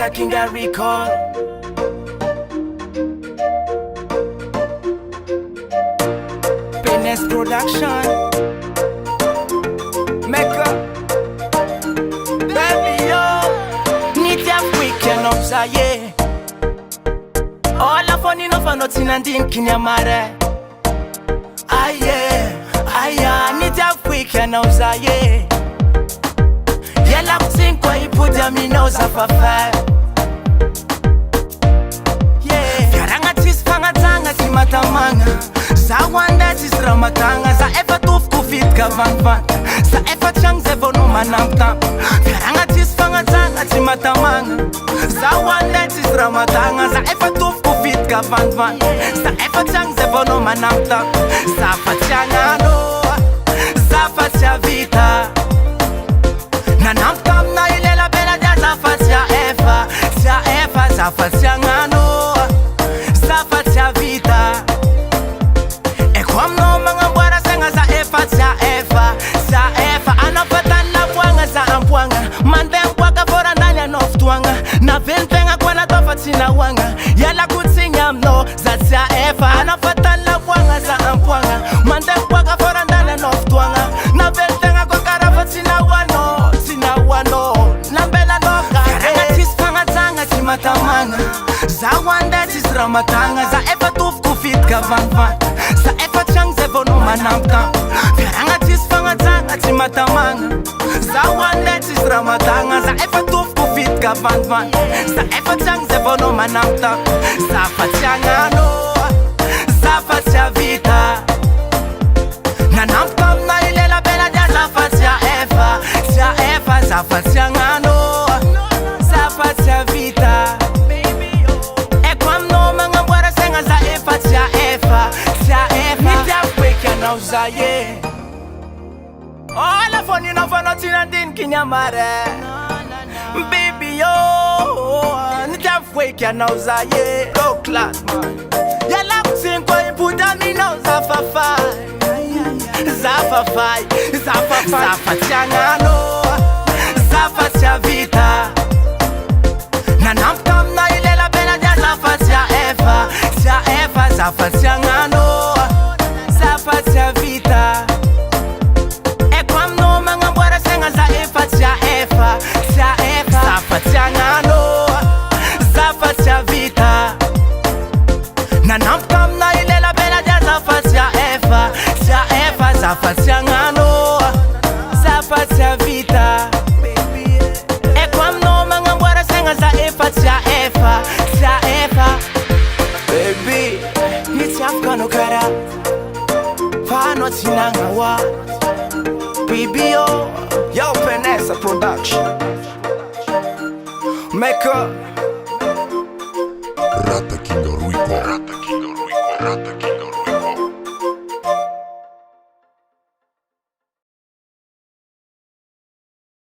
Dr. Kinga Recall. Penis Production. Mecca. Baby yo, need ya weekend of Zaye. All the funny no for nothing and din kinyamare. Aye, need ya weekend of Zaye. Yella kusin kwa ipuja minoza fafa. Yeah, yaranga tis fanga tanga timatamanga. Sa wanda tis ramatanga. Sa efa tuf kufit ka van. Sa efa chang zevo no manamtam. Yaranga tis fanga tanga timatamanga. Sa wanda tis ramatanga. Sa efa tuf kufit ka van. Sa efa chang zevo no manamtam. Sa fachanga no. Sa facha vita. Nanamtam na ilela bela dia zafatia Eva. Tia Eva zafatia ngano. Zafatia vita. Ekwam no mga mbwara senga za Eva. Tia Eva. Tia Eva anapatan la buanga za ambuanga. Mande mpwaka fora ndani ya noftuanga. Na ventenga kwa na tofa tina wanga. Yala kutsinya mno za Tia Eva anapatan la buanga za ambuanga. Mande mpwaka fora ndani ya noftuanga. Na ventenga kwa karafa tina wano. Matamanga za wanda tis ramatanga za efa tuf kufit ka van. Sa efa chang zevo no manamtam. Veranga tis fanga tanga timatamanga za wanda tis ramatanga za efa tuf kufit ka van. Sa efa chang zevo no manamtam. Za fachanga no. Za facha vita. Nanamtam na ilela bela dia za facha Eva. Tia Eva za fachanga no. Za facha vita. Ekwam no mga mbwara senga za Eva. Tia Eva. Tia Eva nita kweke na uzaye. Ola foni na fano tina din kinyamare. Baby yo nita kweke na uzaye. Low class man. Yala kusinkwa impuda mino za fafai. Zafafai. Zafachanga no. Zafacha vita. Nanamtam na ilela bela dia zafatia Eva. Tia Eva zafatia ngano. Zafatia vita. Ekwam no mga mbwara senga za Eva. Tia Eva. Tia Eva zafatia ngano. Zafatia vita. Nanamtam na ilela bela dia zafatia Eva. Tia Eva zafatia ngano. Zafatia vita. Ekwam no mga mbwara senga za Eva. Tia Eva. Tia Eva. Baby, nitiafkano kara fano tinanga wa. Baby yo Penesa Production. Mecca. Dr. Kinga Recall.